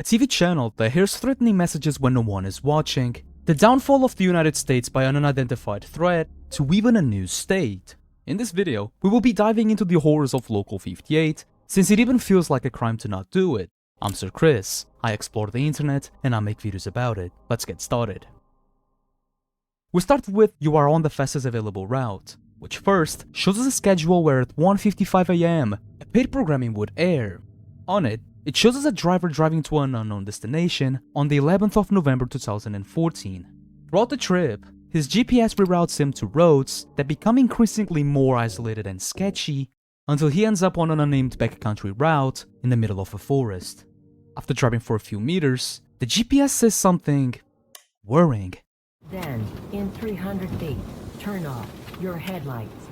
a TV channel that hears threatening messages when no one is watching, the downfall of the United States by an unidentified threat, to even a new state. In this video, we will be diving into the horrors of Local 58, since it even feels like a crime to not do it. I'm Sir Chris, I explore the internet and I make videos about it. Let's get started. We start with you are on the fastest available route, which first shows us a schedule where at 1:55 AM, a paid programming would air. On it, it shows us a driver driving to an unknown destination on the 11th of November 2014. Throughout the trip, his GPS reroutes him to roads that become increasingly more isolated and sketchy until he ends up on an unnamed backcountry route in the middle of a forest. After driving for a few meters, the GPS says something worrying. Then, in 300 feet, turn off your headlights.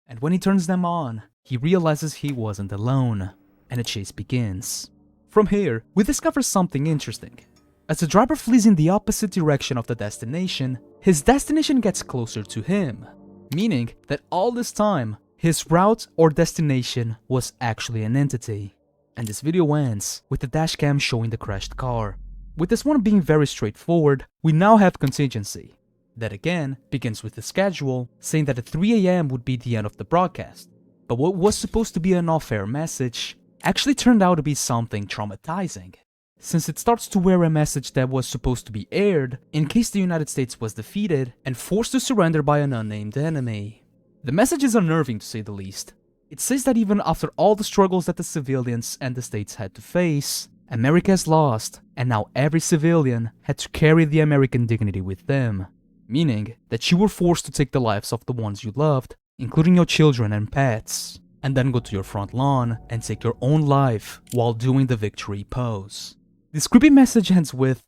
And when he turns them on, he realizes he wasn't alone, and a chase begins. From here, we discover something interesting. As the driver flees in the opposite direction of the destination, his destination gets closer to him, meaning that all this time, his route or destination was actually an entity. And this video ends with the dashcam showing the crashed car. With this one being very straightforward, we now have Contingency. That again begins with the schedule, saying that at 3 AM would be the end of the broadcast. But what was supposed to be an off-air message actually turned out to be something traumatizing, since it starts to wear a message that was supposed to be aired in case the United States was defeated and forced to surrender by an unnamed enemy. The message is unnerving to say the least. It says that even after all the struggles that the civilians and the states had to face, America has lost, and now every civilian had to carry the American dignity with them, meaning that you were forced to take the lives of the ones you loved, including your children and pets, and then go to your front lawn and take your own life while doing the victory pose. This creepy message ends with,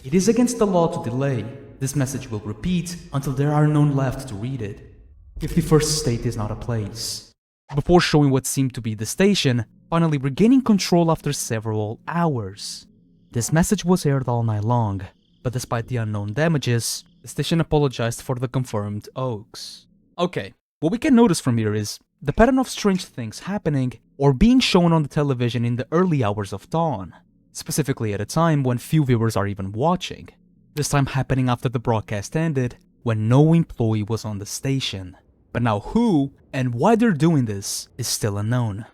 "It is against the law to delay. This message will repeat until there are none left to read it. 51st state is not a place." Before showing what seemed to be the station, finally regaining control after several hours. This message was aired all night long, but despite the unknown damages, the station apologized for the confirmed hoax. Okay, what we can notice from here is the pattern of strange things happening or being shown on the television in the early hours of dawn, specifically at a time when few viewers are even watching. This time happening after the broadcast ended, when no employee was on the station. But now who and why they're doing this is still unknown.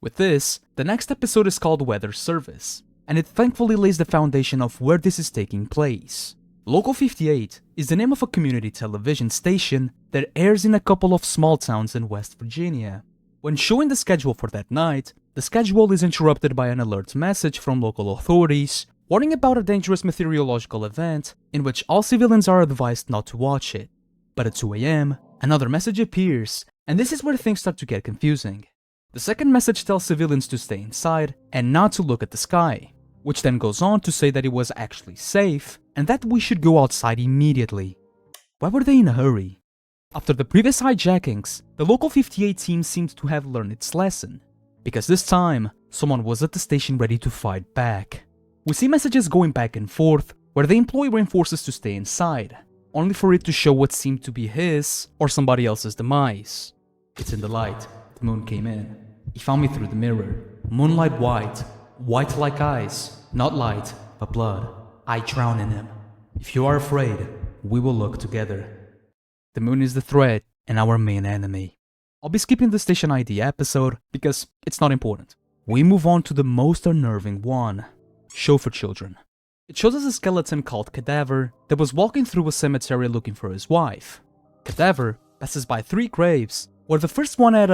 With this, the next episode is called Weather Service, and it thankfully lays the foundation of where this is taking place. Local 58 is the name of a community television station that airs in a couple of small towns in West Virginia. When showing the schedule for that night, the schedule is interrupted by an alert message from local authorities warning about a dangerous meteorological event in which all civilians are advised not to watch it. But at 2 AM, another message appears, and this is where things start to get confusing. The second message tells civilians to stay inside and not to look at the sky, which then goes on to say that it was actually safe and that we should go outside immediately. Why were they in a hurry? After the previous hijackings, the Local 58 team seemed to have learned its lesson, because this time, someone was at the station ready to fight back. We see messages going back and forth where the employee reinforces to stay inside, only for it to show what seemed to be his or somebody else's demise. "It's in the light. The moon came in. He found me through the mirror. Moonlight white. White like eyes. Not light, but blood. I drown in him. If you are afraid, we will look together." The moon is the threat and our main enemy. I'll be skipping the station ID episode because it's not important. We move on to the most unnerving one. Show for children. It shows us a skeleton called Cadaver that was walking through a cemetery looking for his wife. Cadaver passes by 3 graves, where the first one had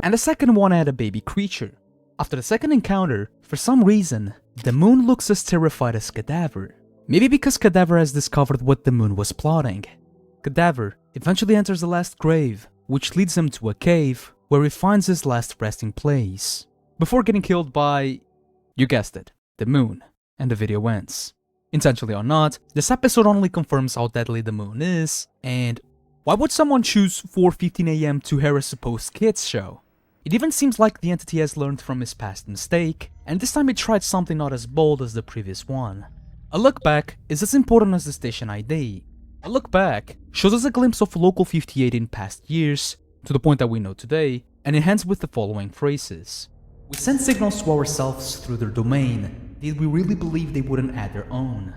and the second one had a baby creature. After the second encounter, for some reason, the moon looks as terrified as Cadaver. Maybe because Cadaver has discovered what the moon was plotting. Cadaver eventually enters the last grave, which leads him to a cave where he finds his last resting place, before getting killed by, you guessed it, the moon, and the video ends. Intentionally or not, this episode only confirms how deadly the moon is, and why would someone choose 4:15 AM to air a supposed kids show? It even seems like the entity has learned from his past mistake, and this time it tried something not as bold as the previous one. A look back is as important as the station ID. A look back shows us a glimpse of Local 58 in past years, to the point that we know today, and it ends with the following phrases. We send signals to ourselves through their domain. Did we really believe they wouldn't add their own?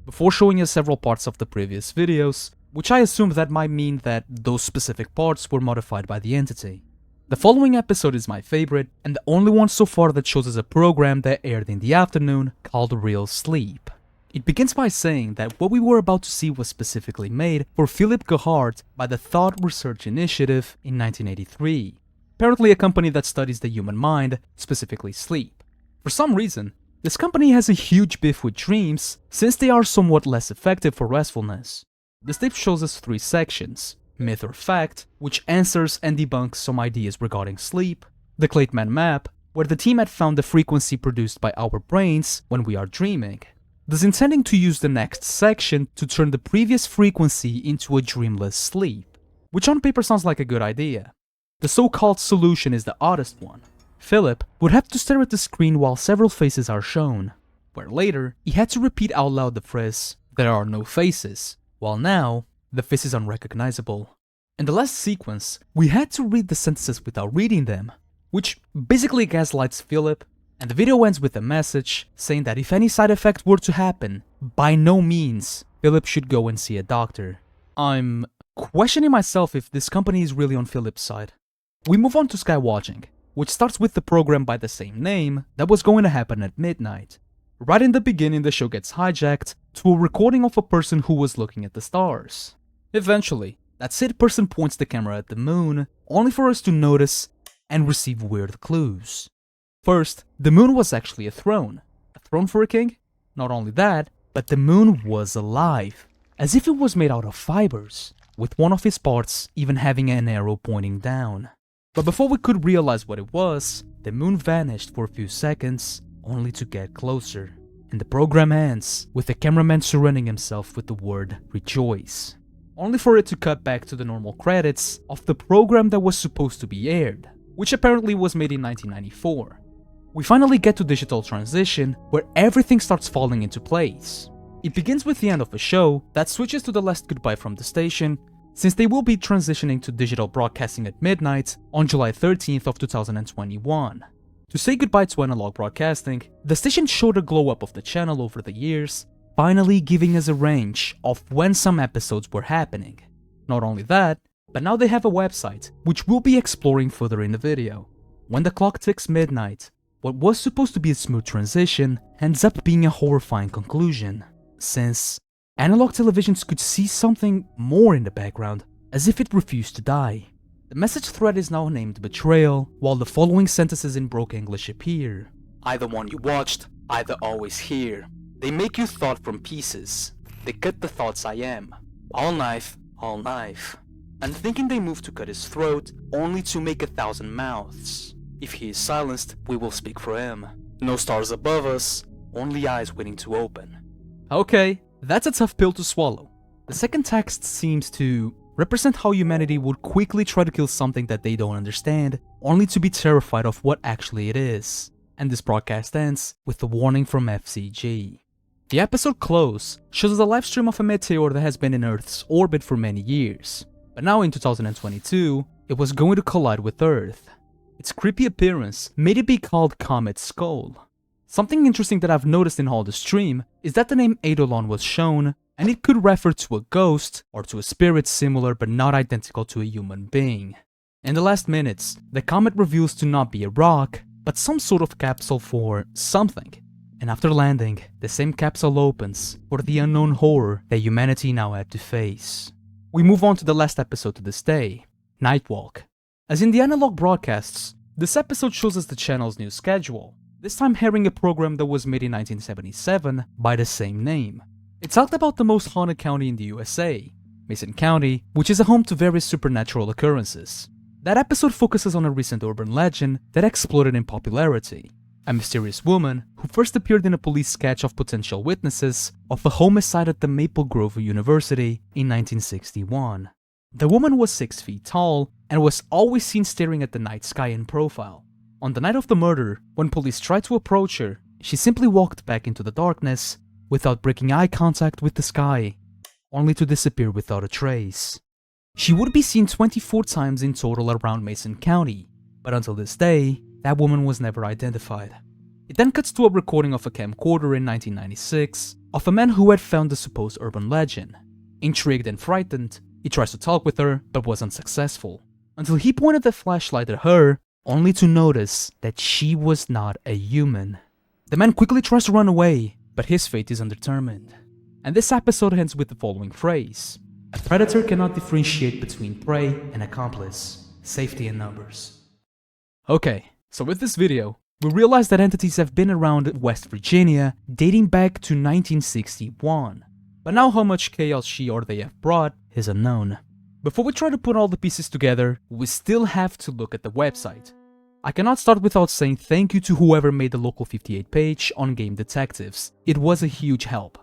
Before showing you several parts of the previous videos, which I assume that might mean that those specific parts were modified by the entity. The following episode is my favorite, and the only one so far that shows us a program that aired in the afternoon called Real Sleep. It begins by saying that what we were about to see was specifically made for Philip Gehart by the Thought Research Initiative in 1983. Apparently a company that studies the human mind, specifically sleep. For some reason, this company has a huge beef with dreams since they are somewhat less effective for restfulness. This tape shows us 3 sections: Myth or Fact, which answers and debunks some ideas regarding sleep; the Claytman map, where the team had found the frequency produced by our brains when we are dreaming, thus intending to use the next section to turn the previous frequency into a dreamless sleep, which on paper sounds like a good idea. The so-called solution is the oddest one. Philip would have to stare at the screen while several faces are shown, where later he had to repeat out loud the phrase, "There are no faces," while now the face is unrecognizable. In the last sequence, we had to read the sentences without reading them, which basically gaslights Philip, and the video ends with a message saying that if any side effect were to happen, by no means Philip should go and see a doctor. I'm questioning myself if this company is really on Philip's side. We move on to Skywatching, which starts with the program by the same name that was going to happen at midnight. Right in the beginning, the show gets hijacked to a recording of a person who was looking at the stars. Eventually, that said person points the camera at the moon, only for us to notice and receive weird clues. First, the moon was actually a throne. A throne for a king? Not only that, but the moon was alive, as if it was made out of fibers, with one of its parts even having an arrow pointing down. But before we could realize what it was, the moon vanished for a few seconds, only to get closer. And the program ends with the cameraman surrounding himself with the word "rejoice," only for it to cut back to the normal credits of the program that was supposed to be aired, which apparently was made in 1994. We finally get to digital transition, where everything starts falling into place. It begins with the end of a show that switches to the last goodbye from the station, since they will be transitioning to digital broadcasting at midnight on July 13th of 2021. To say goodbye to analog broadcasting, the station showed a glow up of the channel over the years, finally giving us a range of when some episodes were happening. Not only that, but now they have a website, which we'll be exploring further in the video. When the clock ticks midnight, what was supposed to be a smooth transition ends up being a horrifying conclusion, since analog televisions could see something more in the background, as if it refused to die. The message thread is now named Betrayal, while the following sentences in broke English appear. "I the one you watched, I the always here. They make you thought from pieces. They cut the thoughts I am. All knife, all knife." And thinking they move to cut his throat, only to make 1,000 mouths. If he is silenced, we will speak for him. No stars above us, only eyes waiting to open. Okay, that's a tough pill to swallow. The second text seems to represent how humanity would quickly try to kill something that they don't understand, only to be terrified of what actually it is. And this broadcast ends with the warning from FCG. The episode close shows the live stream of a meteor that has been in Earth's orbit for many years, but now in 2022, it was going to collide with Earth. Its creepy appearance made it be called Comet Skull. Something interesting that I've noticed in all the stream is that the name Eidolon was shown, and it could refer to a ghost or to a spirit similar but not identical to a human being. In the last minutes, the comet reveals to not be a rock, but some sort of capsule for something. And after landing, the same capsule opens for the unknown horror that humanity now had to face. We move on to the last episode to this day, Nightwalk. As in the analog broadcasts, this episode shows us the channel's new schedule, this time airing a program that was made in 1977 by the same name. It talked about the most haunted county in the USA, Mason County, which is a home to various supernatural occurrences. That episode focuses on a recent urban legend that exploded in popularity. A mysterious woman who first appeared in a police sketch of potential witnesses of a homicide at the Maple Grove University in 1961. The woman was 6 feet tall and was always seen staring at the night sky in profile. On the night of the murder, when police tried to approach her, she simply walked back into the darkness without breaking eye contact with the sky, only to disappear without a trace. She would be seen 24 times in total around Mason County, but until this day, that woman was never identified. It then cuts to a recording of a camcorder in 1996 of a man who had found the supposed urban legend. Intrigued and frightened, he tries to talk with her but was unsuccessful, until he pointed the flashlight at her, only to notice that she was not a human. The man quickly tries to run away, but his fate is undetermined. And this episode ends with the following phrase: "A predator cannot differentiate between prey and accomplice. Safety in numbers." Okay, so with this video, we realize that entities have been around West Virginia dating back to 1961. But now how much chaos she or they have brought is unknown. Before we try to put all the pieces together, we still have to look at the website. I cannot start without saying thank you to whoever made the Local58 page on Game Detectives. It was a huge help.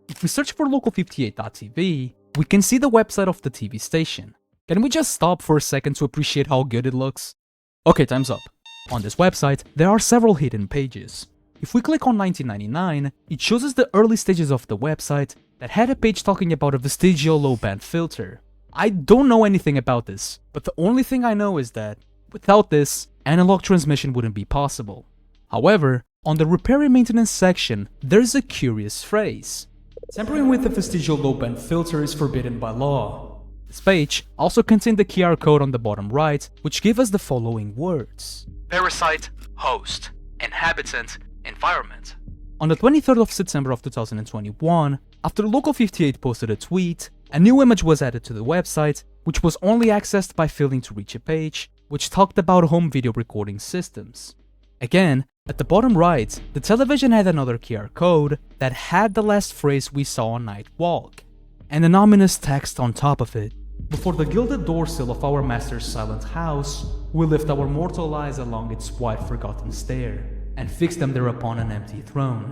If we search for local58.tv, we can see the website of the TV station. Can we just stop for a second to appreciate how good it looks? Okay, time's up. On this website, there are several hidden pages. If we click on 1999, it shows us the early stages of the website that had a page talking about a vestigial low-band filter. I don't know anything about this, but the only thing I know is that without this, analog transmission wouldn't be possible. However, on the repair and maintenance section, there's a curious phrase: "Tampering with the vestigial low-band filter is forbidden by law." This page also contained the QR code on the bottom right, which gave us the following words: "Parasite, host, inhabitant, environment." On the 23rd of September of 2021, after Local58 posted a tweet, a new image was added to the website, which was only accessed by failing to reach a page, which talked about home video recording systems. Again, at the bottom right, the television had another QR code that had the last phrase we saw on Night Walk, and an ominous text on top of it: "Before the gilded doorsill of our master's silent house, we lift our mortal eyes along its wide forgotten stair, and fix them there upon an empty throne."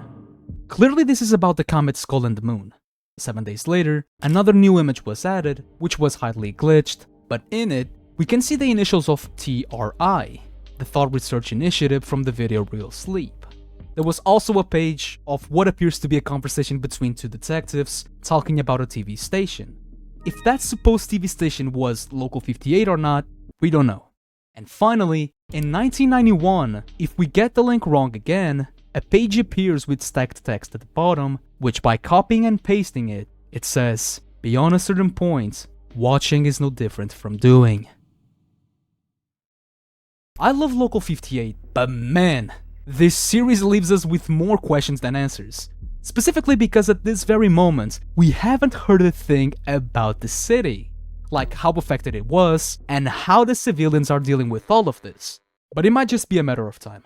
Clearly this is about the comet Skull and the Moon. 7 days later, another new image was added, which was highly glitched, but in it, we can see the initials of TRI, the Thought Research Initiative from the video Real Sleep. There was also a page of what appears to be a conversation between two detectives talking about a TV station. If that supposed TV station was Local58 or not, we don't know. And finally, in 1991, if we get the link wrong again, a page appears with stacked text at the bottom, which by copying and pasting it, it says, "Beyond a certain point, watching is no different from doing." I love Local58, but man, this series leaves us with more questions than answers. Specifically because at this very moment, we haven't heard a thing about the city. Like how affected it was, and how the civilians are dealing with all of this. But it might just be a matter of time.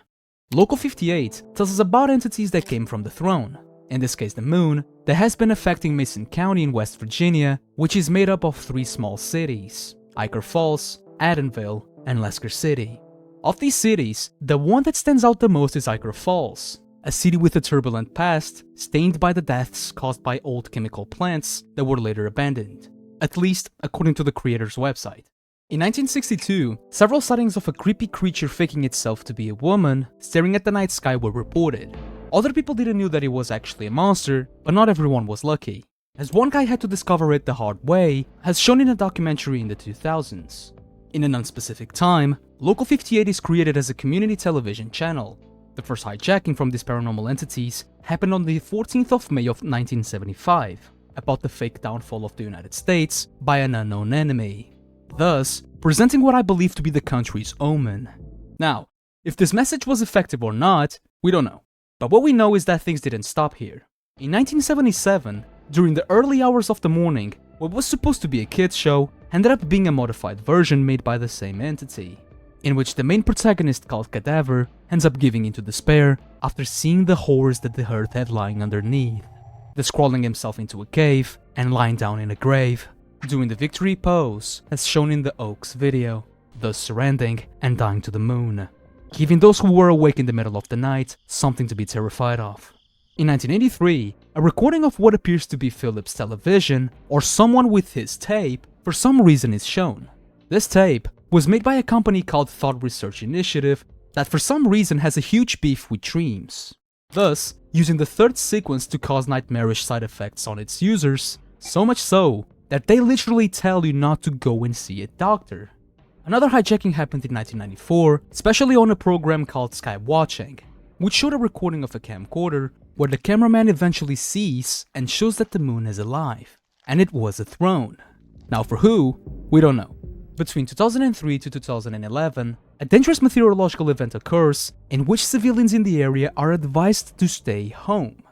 Local58 tells us about entities that came from the throne, in this case the moon, that has been affecting Mason County in West Virginia, which is made up of 3 small cities: Iker Falls, Addenville, and Lesker City. Of these cities, the one that stands out the most is Iker Falls, a city with a turbulent past, stained by the deaths caused by old chemical plants that were later abandoned, at least according to the creator's website. In 1962, several sightings of a creepy creature faking itself to be a woman staring at the night sky were reported. Other people didn't know that it was actually a monster, but not everyone was lucky, as one guy had to discover it the hard way, as shown in a documentary in the 2000s. In an unspecific time, Local58 is created as a community television channel. The first hijacking from these paranormal entities happened on the 14th of May of 1975, about the fake downfall of the United States by an unknown enemy, thus presenting what I believe to be the country's omen. Now, if this message was effective or not, we don't know. But what we know is that things didn't stop here. In 1977, during the early hours of the morning, what was supposed to be a kids show ended up being a modified version made by the same entity, in which the main protagonist, called Cadaver, ends up giving into despair after seeing the horrors that the earth had lying underneath, thus crawling himself into a cave and lying down in a grave, doing the victory pose as shown in the Oaks video, thus surrendering and dying to the moon, giving those who were awake in the middle of the night something to be terrified of. In 1983, a recording of what appears to be Philip's television, or someone with his tape, for some reason is shown. This tape was made by a company called Thought Research Initiative that for some reason has a huge beef with dreams, thus using the third sequence to cause nightmarish side effects on its users, so much so that they literally tell you not to go and see a doctor. Another hijacking happened in 1994, especially on a program called Skywatching, which showed a recording of a camcorder where the cameraman eventually sees and shows that the moon is alive, and it was a throne. Now for who, we don't know. Between 2003 to 2011, a dangerous meteorological event occurs in which civilians in the area are advised to stay home.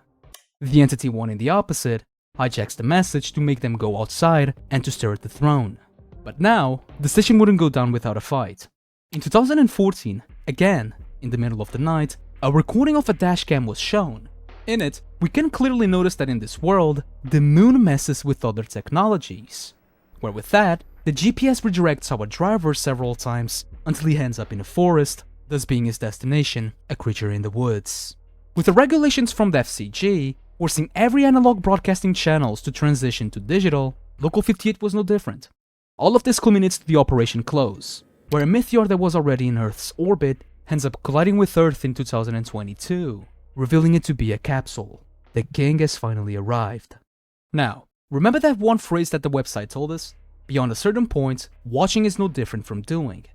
The entity wanting the opposite hijacks the message to make them go outside and to stare at the throne. But now, the station wouldn't go down without a fight. In 2014, again, in the middle of the night, a recording of a dashcam was shown. In it, we can clearly notice that in this world, the moon messes with other technologies. Where with that, the GPS redirects our driver several times until he ends up in a forest, thus being his destination, a creature in the woods. With the regulations from the FCG, forcing every analog broadcasting channels to transition to digital, Local58 was no different. All of this culminates to the Operation Close, where a meteor that was already in Earth's orbit ends up colliding with Earth in 2022, revealing it to be a capsule. The king has finally arrived. Now, remember that one phrase that the website told us? Beyond a certain point, watching is no different from doing.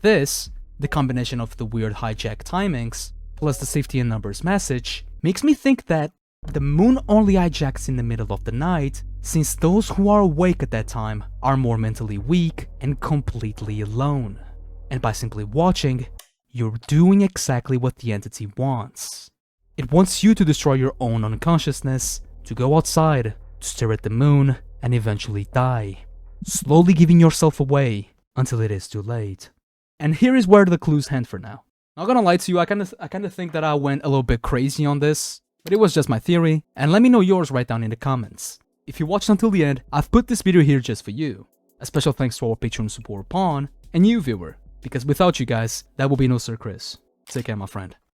This, the combination of the weird hijack timings, plus the safety in numbers message, makes me think that the moon only hijacks in the middle of the night, since those who are awake at that time are more mentally weak and completely alone. And by simply watching, you're doing exactly what the entity wants. It wants you to destroy your own unconsciousness, to go outside, to stare at the moon, and eventually die, slowly giving yourself away until it is too late. And here is where the clues end for now. Not gonna lie to you, I kinda think that I went a little bit crazy on this, but it was just my theory, and let me know yours right down in the comments. If you watched until the end, I've put this video here just for you. A special thanks to our Patreon support Pawn, and you viewer, because without you guys, that would be no Sir Chris. Take care, my friend.